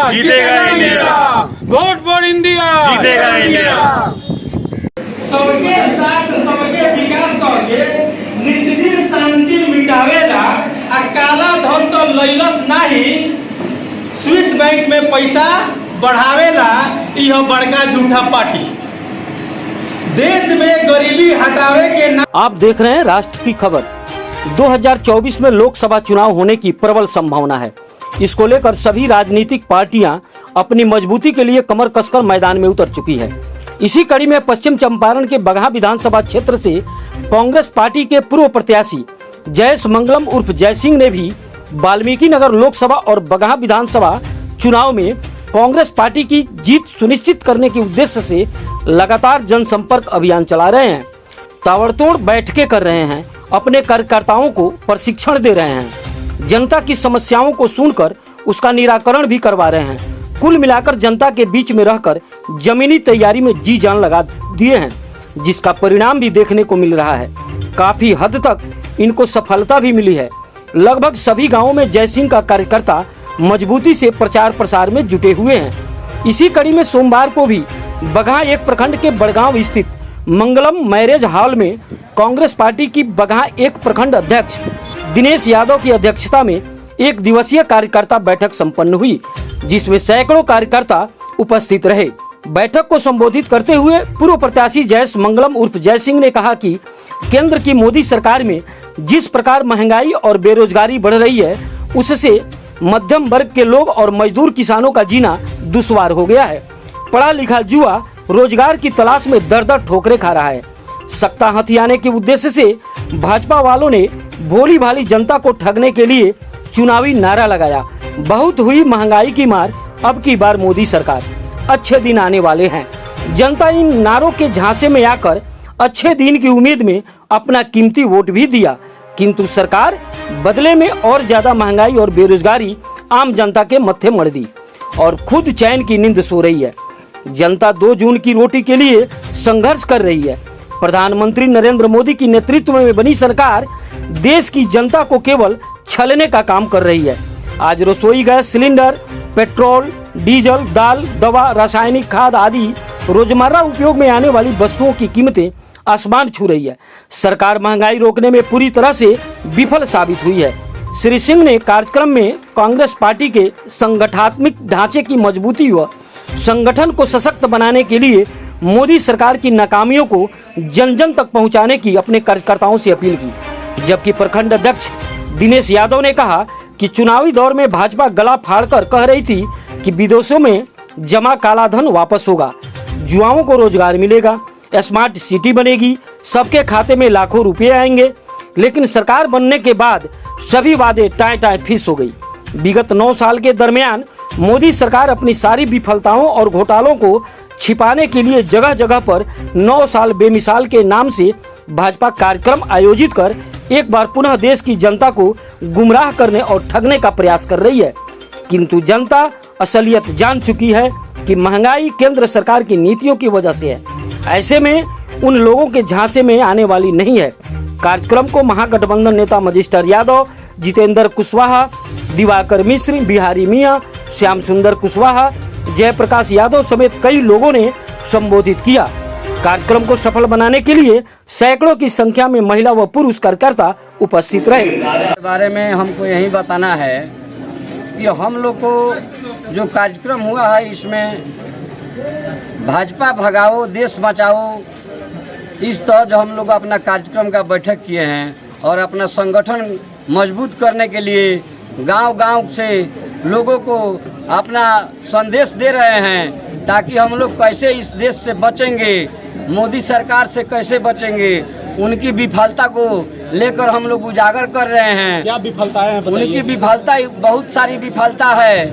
जीतेगा India, vote for India, जीतेगा India. सबके साथ सबके विकास करके नीति शांति मिटावेला आ काला धन तो लैलस नहीं, स्विस बैंक में पैसा बढ़ावेला, यह बड़का झूठा पार्टी। देश में गरीबी हटावे के नाम। आप देख रहे हैं राष्ट्र की खबर। 2024 में लोकसभा चुनाव होने की प्रबल संभावना है। इसको लेकर सभी राजनीतिक पार्टियां अपनी मजबूती के लिए कमर कसकर मैदान में उतर चुकी है। इसी कड़ी में पश्चिम चंपारण के बगहा विधानसभा क्षेत्र से कांग्रेस पार्टी के पूर्व प्रत्याशी जयेश मंगलम उर्फ जय सिंह ने भी वाल्मीकि नगर लोकसभा और बगहा विधानसभा चुनाव में कांग्रेस पार्टी की जीत सुनिश्चित करने के उद्देश्य से लगातार जनसंपर्क अभियान चला रहे हैं, ताबड़तोड़ बैठकें कर रहे हैं, अपने कार्यकर्ताओं को प्रशिक्षण दे रहे हैं, जनता की समस्याओं को सुनकर उसका निराकरण भी करवा रहे हैं। कुल मिलाकर जनता के बीच में रहकर जमीनी तैयारी में जी जान लगा दिए हैं, जिसका परिणाम भी देखने को मिल रहा है। काफी हद तक इनको सफलता भी मिली है। लगभग सभी गाँवों में जय सिंह का कार्यकर्ता मजबूती से प्रचार प्रसार में जुटे हुए हैं। इसी कड़ी में सोमवार को भी बगहा एक प्रखंड के बड़गांव स्थित मंगलम मैरिज हॉल में कांग्रेस पार्टी की बगहा एक प्रखंड अध्यक्ष दिनेश यादव की अध्यक्षता में एक दिवसीय कार्यकर्ता बैठक संपन्न हुई, जिसमें सैकड़ों कार्यकर्ता उपस्थित रहे। बैठक को संबोधित करते हुए पूर्व प्रत्याशी जयेश मंगलम उर्फ जय सिंह ने कहा कि केंद्र की मोदी सरकार में जिस प्रकार महंगाई और बेरोजगारी बढ़ रही है, उससे मध्यम वर्ग के लोग और मजदूर किसानों का जीना दुश्वार हो गया है। पढ़ा लिखा युवा रोजगार की तलाश में दर-दर ठोकरें खा रहा है। सत्ता हथियाने के उद्देश्य से भाजपा वालों ने भोली भाली जनता को ठगने के लिए चुनावी नारा लगाया। बहुत हुई महंगाई की मार, अब की बार मोदी सरकार, अच्छे दिन आने वाले हैं। जनता इन नारों के झांसे में आकर अच्छे दिन की उम्मीद में अपना कीमती वोट भी दिया, किंतु सरकार बदले में और ज्यादा महंगाई और बेरोजगारी आम जनता के मत्थे मढ़ दी और खुद चैन की नींद सो रही है। जनता 2 जून की रोटी के लिए संघर्ष कर रही है। प्रधानमंत्री नरेंद्र मोदी की नेतृत्व में बनी सरकार देश की जनता को केवल छलने का काम कर रही है। आज रसोई गैस सिलेंडर, पेट्रोल, डीजल, दाल, दवा, रासायनिक खाद आदि रोजमर्रा उपयोग में आने वाली वस्तुओं की कीमतें आसमान छू रही है। सरकार महंगाई रोकने में पूरी तरह से विफल साबित हुई है। श्री सिंह ने कार्यक्रम में कांग्रेस पार्टी के संगठनात्मक ढांचे की मजबूती व संगठन को सशक्त बनाने के लिए मोदी सरकार की नाकामियों को जन जन तक पहुंचाने की अपने कार्यकर्ताओं से अपील की। जबकि प्रखंड अध्यक्ष दिनेश यादव ने कहा कि चुनावी दौर में भाजपा गला फाड़कर कह रही थी कि विदेशों में जमा काला धन वापस होगा, युवाओं को रोजगार मिलेगा, स्मार्ट सिटी बनेगी, सबके खाते में लाखों रुपए आएंगे। लेकिन सरकार बनने के बाद सभी वादे टाई फिस हो गई। विगत 9 साल के दरमियान मोदी सरकार अपनी सारी विफलताओं और घोटालों को छिपाने के लिए जगह जगह पर 9 साल बेमिसाल के नाम से भाजपा कार्यक्रम आयोजित कर एक बार पुनः देश की जनता को गुमराह करने और ठगने का प्रयास कर रही है। किंतु जनता असलियत जान चुकी है कि महंगाई केंद्र सरकार की नीतियों की वजह से है। ऐसे में उन लोगों के झांसे में आने वाली नहीं है। कार्यक्रम को महागठबंधन नेता मजिस्टर यादव, जितेंद्र कुशवाहा, दिवाकर मिश्र, बिहारी मियां, श्याम सुंदर कुशवाहा, जयप्रकाश यादव समेत कई लोगों ने संबोधित किया। कार्यक्रम को सफल बनाने के लिए सैकड़ों की संख्या में महिला व पुरुष कार्यकर्ता उपस्थित रहे। इस बारे में हमको यही बताना है कि हम लोग को जो कार्यक्रम हुआ है, इसमें भाजपा भगाओ देश बचाओ, इस तरह जो हम लोग अपना कार्यक्रम का बैठक किए हैं और अपना संगठन मजबूत करने के लिए गांव-गांव से लोगों को अपना संदेश दे रहे हैं, ताकि हम लोग कैसे इस देश से बचेंगे, मोदी सरकार से कैसे बचेंगे, उनकी विफलता को लेकर हम लोग उजागर कर रहे हैं। क्या विफलता है? उनकी विफलता बहुत सारी विफलता है।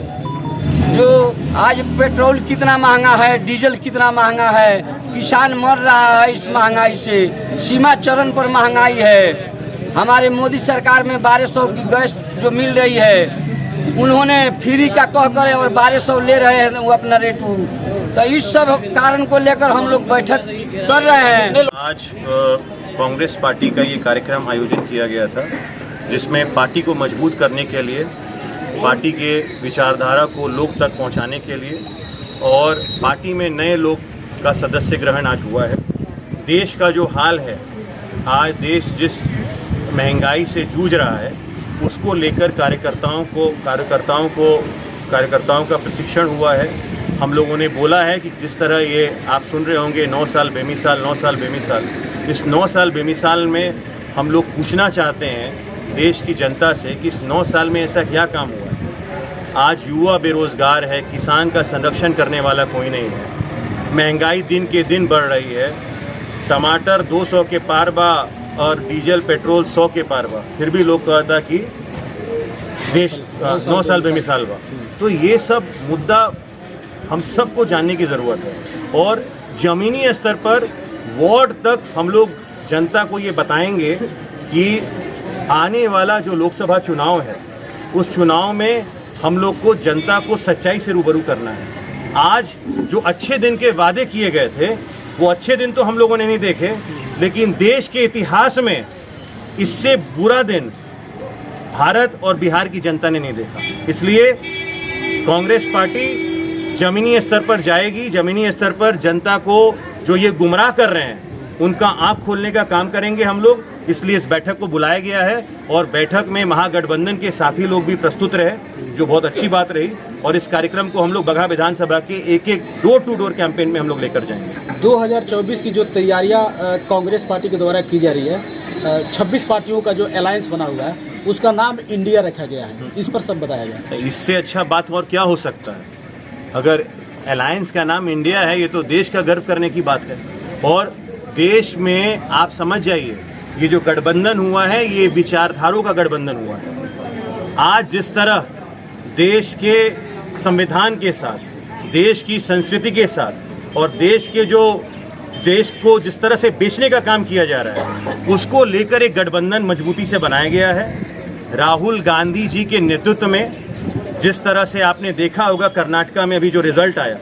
जो आज पेट्रोल कितना महंगा है, डीजल कितना महंगा है, किसान मर रहा है इस महंगाई से, सीमा चरण पर महंगाई है। हमारे मोदी सरकार में 1200 की गैस जो मिल रही है, उन्होंने फ्री का कहकर और 1200 ले रहे हैं वो अपना रेट। तो इस सब कारण को लेकर हम लोग बैठक कर रहे हैं। आज कांग्रेस पार्टी का ये कार्यक्रम आयोजित किया गया था, जिसमें पार्टी को मजबूत करने के लिए पार्टी के विचारधारा को लोग तक पहुंचाने के लिए, और पार्टी में नए लोग का सदस्य ग्रहण आज हुआ है। देश का जो हाल है, आज देश जिस महंगाई से जूझ रहा है, उसको लेकर कार्यकर्ताओं का प्रशिक्षण हुआ है। हम लोगों ने बोला है कि जिस तरह ये आप सुन रहे होंगे 9 साल बेमिसाल, 9 साल बेमिसाल, इस 9 साल बेमिसाल में हम लोग पूछना चाहते हैं देश की जनता से कि इस 9 साल में ऐसा क्या काम हुआ है। आज युवा बेरोजगार है, किसान का संरक्षण करने वाला कोई नहीं है, महंगाई दिन के दिन बढ़ रही है, टमाटर 200 के पार बा और डीजल पेट्रोल 100 के पार बा, फिर भी लोग कहता कि देश 9 साल बेमिसाल बा। तो ये सब मुद्दा हम सबको जानने की ज़रूरत है, और ज़मीनी स्तर पर वार्ड तक हम लोग जनता को ये बताएंगे कि आने वाला जो लोकसभा चुनाव है, उस चुनाव में हम लोग को जनता को सच्चाई से रूबरू करना है। आज जो अच्छे दिन के वादे किए गए थे, वो अच्छे दिन तो हम लोगों ने नहीं देखे, लेकिन देश के इतिहास में इससे बुरा दिन भारत और बिहार की जनता ने नहीं देखा। इसलिए कांग्रेस पार्टी जमीनी स्तर पर जाएगी, जमीनी स्तर पर जनता को जो ये गुमराह कर रहे हैं उनका आंख खोलने का काम करेंगे हम लोग। इसलिए इस बैठक को बुलाया गया है, और बैठक में महागठबंधन के साथी लोग भी प्रस्तुत रहे, जो बहुत अच्छी बात रही। और इस कार्यक्रम को हम लोग बगहा विधानसभा के एक डोर टू डोर कैंपेन में हम लोग लेकर जाएंगे। 2024 की जो तैयारियां कांग्रेस पार्टी के द्वारा की जा रही है, 26 पार्टियों का जो अलायंस बना हुआ है, उसका नाम इंडिया रखा गया है, इस पर सब बताया गया है। इससे अच्छा बात और क्या हो सकता है। अगर अलायंस का नाम इंडिया है, ये तो देश का गर्व करने की बात है। और देश में आप समझ जाइए, ये जो गठबंधन हुआ है, ये विचारधारों का गठबंधन हुआ है। आज जिस तरह देश के संविधान के साथ, देश की संस्कृति के साथ, और देश को जिस तरह से बेचने का काम किया जा रहा है, उसको लेकर एक गठबंधन मजबूती से बनाया गया है। राहुल गांधी जी के नेतृत्व में, जिस तरह से आपने देखा होगा कर्नाटका में अभी जो रिजल्ट आया,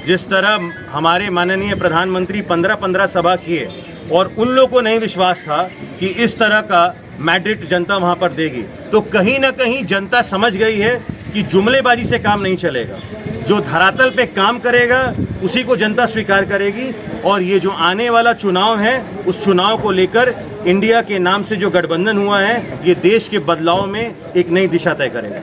जिस तरह हमारे माननीय प्रधानमंत्री 15-15 सभा किए, और उन लोगों को नहीं विश्वास था कि इस तरह का मैंडेट जनता वहां पर देगी, तो कहीं ना कहीं जनता समझ गई है कि जुमलेबाजी से काम नहीं चलेगा। जो धरातल पे काम करेगा उसी को जनता स्वीकार करेगी। और ये जो आने वाला चुनाव है, उस चुनाव को लेकर इंडिया के नाम से जो गठबंधन हुआ है, ये देश के बदलाव में एक नई दिशा तय करेगा।